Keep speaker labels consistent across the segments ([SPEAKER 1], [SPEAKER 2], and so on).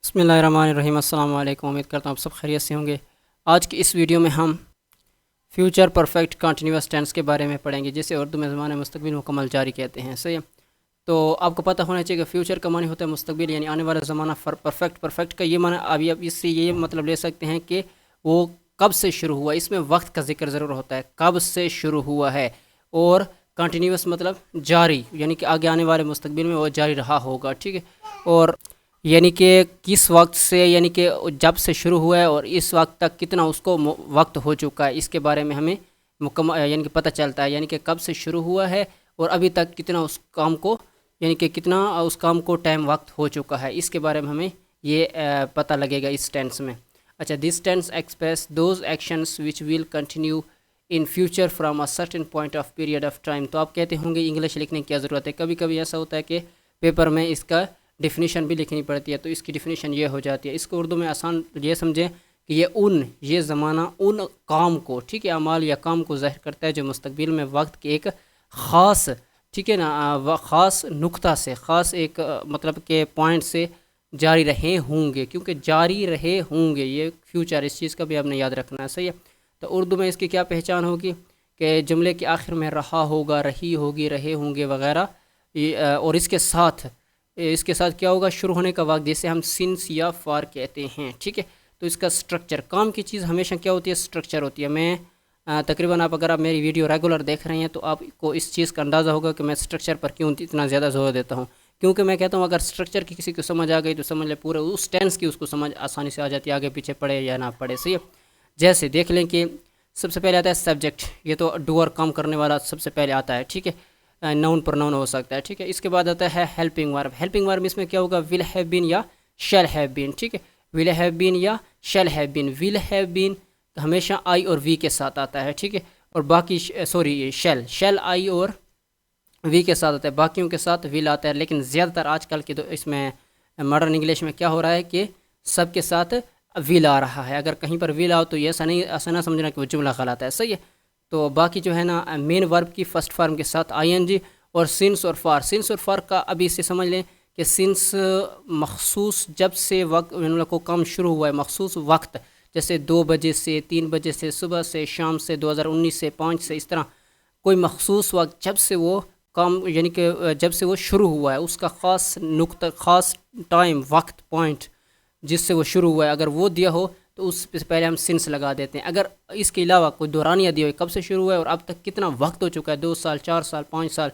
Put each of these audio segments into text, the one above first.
[SPEAKER 1] बिस्मिल्लाहिर्रहमानिर्रहीम। अस्सलाम वालेकुम। उम्मीद करता हूँ आप सब खैरियत से होंगे। आज की इस वीडियो में हम फ्यूचर परफेक्ट कंटिन्यूअस टेंस के बारे में पढ़ेंगे, जिसे उर्दू में ज़माने मुस्तकबिल मुकम्मल जारी कहते हैं। सही है। तो आपको पता होना चाहिए कि फ्यूचर का मानी होता है मुस्तकबिल, यानी आने वाला ज़माना। परफेक्ट का ये माना अभी अब इससे ये मतलब ले सकते हैं कि वो कब से शुरू हुआ। इसमें वक्त का जिक्र ज़रूर होता है, कब से शुरू हुआ है। और कंटिन्यूअस मतलब जारी, यानी कि आगे आने वाले मुस्तकबिल में वो जारी रहा होगा। ठीक है। और यानी कि किस वक्त से, यानी कि जब से शुरू हुआ है और इस वक्त तक कितना उसको वक्त हो चुका है, इसके बारे में हमें मुकम्मल यानी कि पता चलता है। यानी कि कब से शुरू हुआ है और अभी तक कितना उस काम को, यानी कि कितना उस काम को टाइम वक्त हो चुका है, इसके बारे में हमें ये पता लगेगा इस टेंस में। अच्छा, this tense expresses those actions which will continue in future from a certain point of period of time. तो आप कहते होंगे इंग्लिश लिखने की क्या ज़रूरत है। कभी कभी ऐसा होता है कि पेपर में इसका डिफिनीशन भी लिखनी पड़ती है, तो इसकी डिफिनीशन ये हो जाती है। इसको उर्दू में आसान ये समझें कि ये ज़माना उन काम को, ठीक है, अमाल या काम को ज़ाहिर करता है जो मुस्तकबिल में वक्त के एक ख़ास, ठीक है ना, ख़ास नुक्ता से, ख़ास एक मतलब के पॉइंट से जारी रहे होंगे। क्योंकि जारी रहे होंगे ये फ्यूचर, इस चीज़ का भी आपने याद रखना है। सही है। तो उर्दू में इसकी क्या पहचान होगी कि जुमले के आखिर में रहा होगा, रही होगी, रहे होंगे वगैरह। और इसके साथ क्या होगा, शुरू होने का वक्त, जिसे हम सिंस या फार कहते हैं। ठीक है। तो इसका स्ट्रक्चर, काम की चीज़ हमेशा क्या होती है, स्ट्रक्चर होती है। मैं तकरीबन अगर आप मेरी वीडियो रेगुलर देख रहे हैं तो आपको इस चीज़ का अंदाज़ा होगा कि मैं स्ट्रक्चर पर क्यों इतना ज़्यादा जोर देता हूँ। क्योंकि मैं कहता हूँ अगर स्ट्रक्चर की किसी को समझ आ गई तो समझ ले पूरे उस टेंस की उसको समझ आसानी से आ जाती है, आगे पीछे पढ़े या ना पढ़े। सही है। जैसे देख लें कि सबसे पहले आता है सब्जेक्ट, ये तो डू और काम करने वाला सबसे पहले आता है। ठीक है। नाउन प्रोनाउन हो सकता है। ठीक है। इसके बाद आता है हेल्पिंग वर्ब। हेल्पिंग वर्ब इसमें क्या होगा, विल हैव बीन या शैल हैव बीन। ठीक है। विल हैव बीन या shall have been. Will have been हमेशा आई और वी के साथ आता है। ठीक है। और बाकी शैल आई और वी के साथ आता है, बाकियों के साथ विल आता है। लेकिन ज़्यादातर आजकल के तो इसमें मॉडर्न इंग्लिश में क्या हो रहा है कि सबके साथ विल आ रहा है। अगर कहीं पर विल आओ तो ये ऐसा ना समझना कि वो जुमला गलत है। सही है। तो बाकी जो है ना, मेन वर्ब की फर्स्ट फॉर्म के साथ आईएनजी और सिंस और फार। सिंस और फार का अभी इसे समझ लें कि सिंस मखसूस जब से वक्त को काम शुरू हुआ है, मखसूस वक्त, जैसे 2 बजे से, 3 बजे से, सुबह से, शाम से, 2019 से, 5 से, इस तरह कोई मखसूस वक्त जब से वो काम, यानी कि जब से वो शुरू हुआ है, उसका ख़ास नुक्ता, ख़ास टाइम, वक्त, पॉइंट जिससे वो शुरू हुआ है, अगर वो दिया हो तो उस से पहले हम सिंस लगा देते हैं। अगर इसके अलावा कोई दौरानिया दी हो, कब से शुरू हुआ है और अब तक कितना वक्त हो चुका है, 2 साल, 4 साल, 5 साल,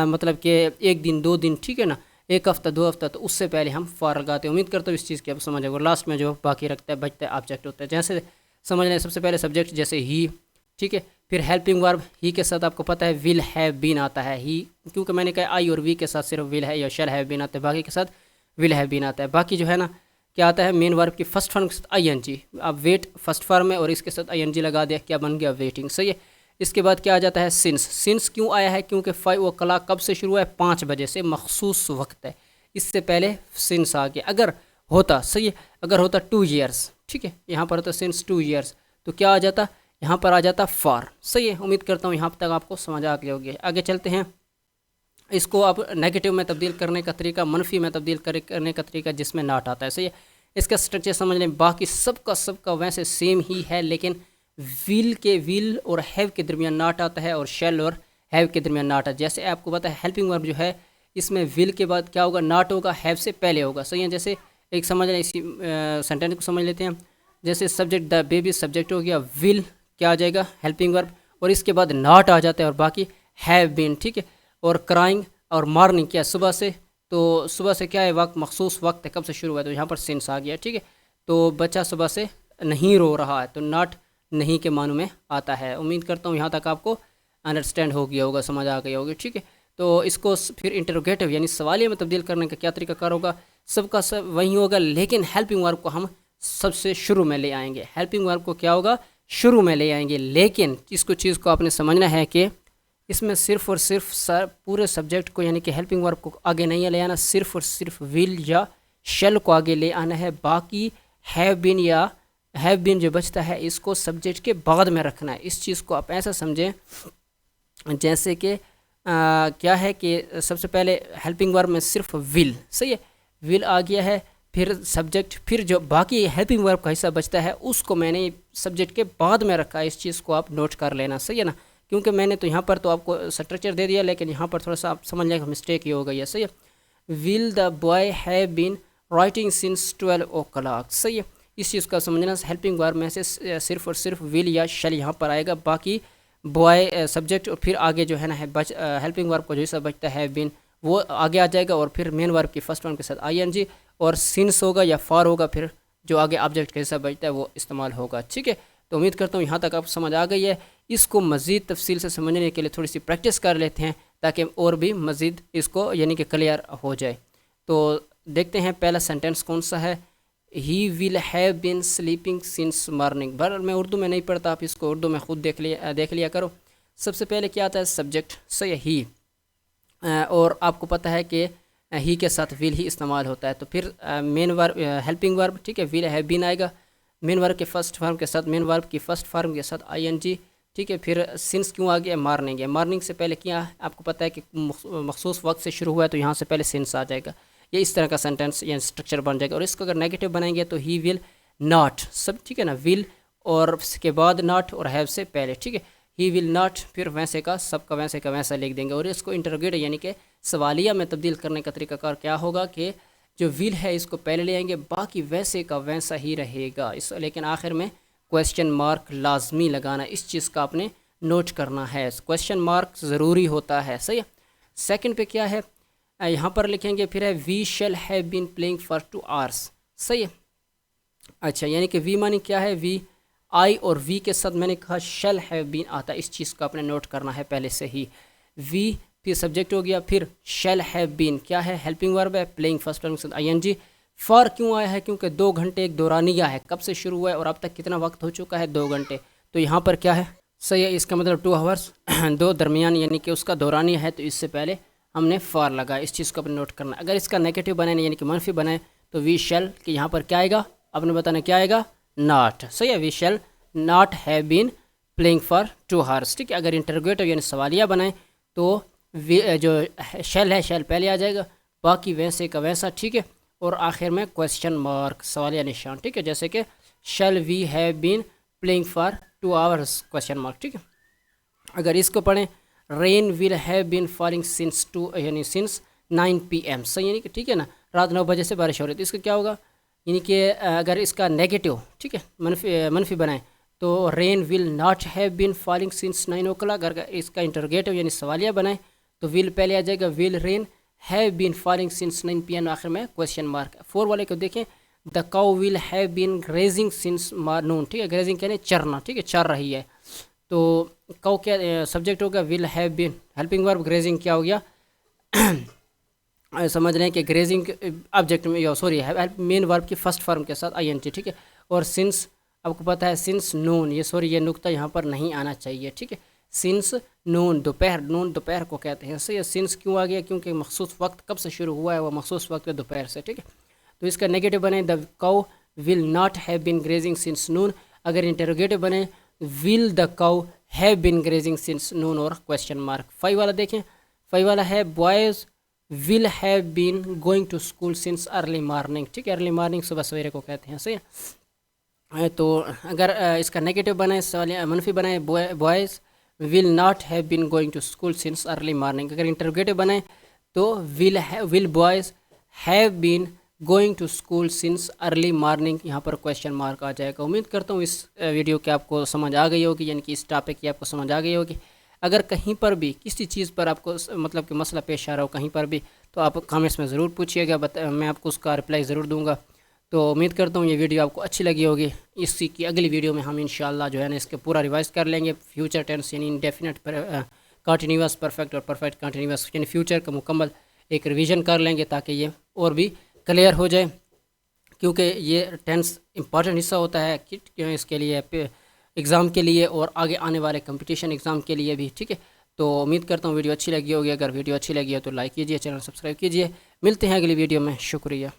[SPEAKER 1] मतलब कि 1 दिन, 2 दिन, ठीक है ना, 1 हफ़्ता, 2 हफ़्ता, तो उससे पहले हम फार लगाते हैं। उम्मीद करता हूँ इस चीज़ की आप समझ आए। और लास्ट में जो बाकी रखता है, बचता है, ऑब्जेक्ट होता है। जैसे समझ लें सबसे पहले सब्जेक्ट, जैसे ही। ठीक है। फिर हेल्पिंग वर्ब, ही के साथ आपको पता है विल हैव बीन आता है। ही क्योंकि मैंने कहा आई और वी के साथ सिर्फ विल है या शैल हैव बीन आता है, बाकी के साथ विल हैव बीन आता है। बाकी जो है ना, क्या आता है, मेन वर्ब की फर्स्ट फॉर्म के साथ आईएनजी। अब वेट फर्स्ट फॉर्म है और इसके साथ आईएनजी लगा दिया, क्या बन गया, वेटिंग। सही है। इसके बाद क्या आ जाता है, सिंस। सिंस क्यों आया है, क्योंकि 5 o'clock कब से शुरू है, 5 बजे से, मखसूस वक्त है, इससे पहले सिंस आ गया। अगर होता, सही है, अगर होता 2 years, ठीक है, यहाँ पर होता सिंस 2 years, तो क्या आ जाता, यहाँ पर आ जाता फार। सही है। उम्मीद करता हूँ यहाँ तक आपको समझ आ गई होगी। आगे चलते हैं। इसको आप नेगेटिव में तब्दील करने का तरीका, मनफी में तब्दील करने का तरीका, जिसमें नाट आता है। सही है। इसका स्ट्रक्चर समझ लें, बाकी सबका वैसे सेम ही है, लेकिन विल और हैव के दरमियान नाट आता है और शेल और हैव के दरमियान नाट आता है। जैसे आपको पता है हेल्पिंग वर्ब जो है, इसमें विल के बाद क्या होगा, नाट होगा, हैव से पहले होगा। सही है। जैसे एक समझ लें, इसी सेंटेंस को समझ लेते हैं। जैसे सब्जेक्ट द बेबी सब्जेक्ट हो गया, विल क्या आ जाएगा, हेल्पिंग वर्ब, और इसके बाद नाट आ जाता है और बाकी हैव बीन। ठीक है। और क्राइंग और मॉर्निंग क्या, सुबह से, तो सुबह से क्या है, वक्त, मखसूस वक्त है, कब से शुरू हुआ है, तो यहाँ पर सिंस आ गया। ठीक है। तो बच्चा सुबह से नहीं रो रहा है, तो नॉट नहीं के मानों में आता है। उम्मीद करता हूँ यहाँ तक आपको अंडरस्टैंड हो गया होगा, समझ आ गई होगी। ठीक है। तो इसको फिर इंटरोगेटिव यानी सवालिया में तब्दील करने का क्या तरीकाकार होगा, सबका सब वही होगा, लेकिन हेल्पिंग वर्ब को हम सबसे शुरू में ले आएंगे। हेल्पिंग वर्ब को क्या होगा, शुरू में ले आएंगे। लेकिन इसको चीज़ को आपने समझना है कि इसमें सिर्फ और सिर्फ पूरे सब्जेक्ट को, यानी कि हेल्पिंग वर्ब को आगे नहीं ले आना, सिर्फ और सिर्फ विल या शेल को आगे ले आना है। बाकी हैव बीन या हैव बीन जो बचता है, इसको सब्जेक्ट के बाद में रखना है। इस चीज़ को आप ऐसा समझें जैसे कि क्या है कि सबसे पहले हेल्पिंग वर्ब में सिर्फ विल, सही है, विल आ गया है, फिर सब्जेक्ट, फिर जो बाकी हेल्पिंग वर्ब का हिस्सा बचता है उसको मैंने सब्जेक्ट के बाद में रखा है। इस चीज़ को आप नोट कर लेना, सही है ना, क्योंकि मैंने तो यहाँ पर तो आपको स्ट्रक्चर दे दिया, लेकिन यहाँ पर थोड़ा सा आप समझ लेंगे मिस्टेक ही हो गई है, सही है। Will the boy have been writing since 12 o'clock, सही है। इस चीज़ का समझना, हेल्पिंग वर्ब में से सिर्फ और सिर्फ विल या शैल यहाँ पर आएगा, बाकी बॉय सब्जेक्ट और फिर आगे जो है ना हेल्पिंग वर्ब का जो हिस्सा बचता है बीन वो आगे आ जाएगा, और फिर मेन वर्ब की फर्स्ट फॉर्म के साथ ING और सिंस होगा या फॉर होगा, फिर जो आगे ऑब्जेक्ट का हिस्सा बचता है वो इस्तेमाल होगा, ठीक है। तो उम्मीद करता हूँ यहाँ तक आप समझ आ गई है। इसको मज़ीद तफसील से समझने के लिए थोड़ी सी प्रैक्टिस कर लेते हैं ताकि और भी मज़ीद इसको यानी कि क्लियर हो जाए। तो देखते हैं पहला सेंटेंस कौन सा है। He will have been sleeping since morning. पर मैं उर्दू में नहीं पढ़ता, आप इसको उर्दू में ख़ुद देख लिया करो। सबसे पहले क्या आता है, सब्जेक्ट, सही है, ही, और आपको पता है कि ही के साथ विल ही इस्तेमाल होता है। तो फिर मेन वर्ब हेल्पिंग वर्ब, ठीक है, विल हैव बीन आएगा मेन वर्ब के फर्स्ट फॉर्म के साथ, मेन वर्ब की फर्स्ट फॉर्म के साथ ING, ठीक है। फिर सिंस क्यों आ गया, मॉर्निंग है, मॉर्निंग से पहले क्या आपको पता है कि मखसूस वक्त से शुरू हुआ है, तो यहाँ से पहले सिंस आ जाएगा। ये इस तरह का सेंटेंस या स्ट्रक्चर बन जाएगा। और इसको अगर नेगेटिव बनाएंगे तो ही विल नॉट, सब ठीक है ना, विल और उसके बाद नॉट और हैव से पहले, ठीक है, ही विल नॉट, फिर वैसे का सब का वैसा लिख देंगे। और इसको इंटरोगेट यानी कि सवालिया में तब्दील करने का तरीकाकार क्या होगा कि जो विल है इसको पहले ले आएंगे, बाकी वैसे का वैसा ही रहेगा इस, लेकिन आखिर में क्वेश्चन मार्क लाजमी लगाना, इस चीज़ का आपने नोट करना है, क्वेश्चन मार्क ज़रूरी होता है, सही है। सेकंड पे क्या है, यहाँ पर लिखेंगे फिर है we shall have been playing for 2 hours, सही है। अच्छा, यानी कि वी मानी क्या है, वी, आई और वी के साथ मैंने कहा शैल हैव बीन आता है, इस चीज़ को आपने नोट करना है पहले से ही। वी फिर सब्जेक्ट हो गया, फिर शैल हैव बीन क्या है, हेल्पिंग वर्ब है, प्लेइंग फर्स्ट फॉर्म के साथ ING। फॉर क्यों आया है, क्योंकि 2 घंटे एक दौरानिया है, कब से शुरू हुआ है और अब तक कितना वक्त हो चुका है, 2 घंटे। तो यहाँ पर क्या है, सही है, इसका मतलब 2 hours, 2 दरमियान यानी कि उसका दौरानिया है, तो इससे पहले हमने फॉर लगा, इस चीज़ को अपने नोट करना। अगर इसका नेगेटिव बनाए यानी कि मनफी बनाए तो वी शैल कि यहाँ पर क्या आएगा, आपने बताना क्या आएगा, नॉट, सही है, we shall not have been playing for 2 hours, ठीक है। अगर इंटरोगेटिव यानी सवालिया बनाए तो जो शैल है शैल पहले आ जाएगा, बाकी वैसे का वैसा, ठीक है, और आखिर में क्वेश्चन मार्क सवालिया निशान, ठीक है, जैसे कि shall we have been playing for 2 hours question mark, ठीक है। अगर इसको पढ़ें, rain will have been falling since 9 PM, सही, यानी कि ठीक है ना, रात 9 बजे से बारिश हो रही है। तो इसका क्या होगा, यानी कि अगर इसका नेगेटिव, ठीक है, मनफी बनाएं तो rain will not have been falling since 9 o'clock। अगर इसका इंटरोगेटिव यानी सवालिया बनाएं तो विल पहले आ जाएगा, will rain have been falling since 9 PM, आखिर में क्वेश्चन मार्क। 4 वाले को देखें, the cow will have been grazing since noon, ठीक है, ग्रेजिंग कहने चरना, ठीक है, चर रही है। तो काउ क्या सब्जेक्ट होगा, will have been helping verb, grazing क्या हो गया समझ रहे हैं कि ग्रेजिंग ऑब्जेक्ट में सॉरी मेन वर्ब की फर्स्ट फॉर्म के साथ ING, ठीक है। और सिंस आपको पता है सिंस नून, ये नुक्ता यहाँ पर नहीं आना चाहिए, ठीक है, सिंस नून दोपहर, नून दोपहर को कहते हैं, सही है। सिंस क्यों आ गया, क्योंकि मखसूस वक्त कब से शुरू हुआ है, वो मखसूस वक्त दोपहर से, ठीक है। तो इसका नेगेटिव बने, the cow will not have been grazing since noon. अगर इंटरोगेटिव बने, will the cow have been grazing since noon और क्वेश्चन मार्क। 5 वाला देखें, 5 वाला है boys will have been going to school since early morning, ठीक है, अर्ली मॉर्निंग सुबह सवेरे को कहते हैं, सही है। तो अगर इसका नेगेटिव बनाए, सवाल मनफी बनाए, boys will not have been going to school since early morning. अगर इंटरोगेटिव बनाए तो will boys have been going to school since early morning, यहाँ पर क्वेश्चन मार्क आ जाएगा। उम्मीद करता हूँ इस वीडियो के आपको समझ आ गई होगी, यानी कि इस टॉपिक की आपको समझ आ गई होगी। अगर कहीं पर भी किसी चीज़ पर आपको मतलब कि मसला पेश आ रहा हो कहीं पर भी, तो आप कमेंट्स में ज़रूर पूछिएगा, मैं आपको उसका रिप्लाई ज़रूर दूंगा। तो उम्मीद करता हूँ ये वीडियो आपको अच्छी लगी होगी। इसी की अगली वीडियो में हम इंशाल्लाह जो है ना इसके पूरा रिवाइज कर लेंगे, फ्यूचर टेंस यानी इंडेफिनेट कंटिन्यूअस परफेक्ट और परफेक्ट कंटिन्यूअस यानी फ्यूचर का मुकम्मल एक रिवीजन कर लेंगे, ताकि ये और भी क्लियर हो जाए, क्योंकि ये टेंस इंपॉर्टेंट हिस्सा होता है कि इसके लिए एग्ज़ाम के लिए और आगे आने वाले कंपटीशन एग्ज़ाम के लिए भी, ठीक है। तो उम्मीद करता हूँ वीडियो अच्छी लगी होगी। अगर वीडियो अच्छी लगी है तो लाइक कीजिए, चैनल सब्सक्राइब कीजिए। मिलते हैं अगली वीडियो में, शुक्रिया।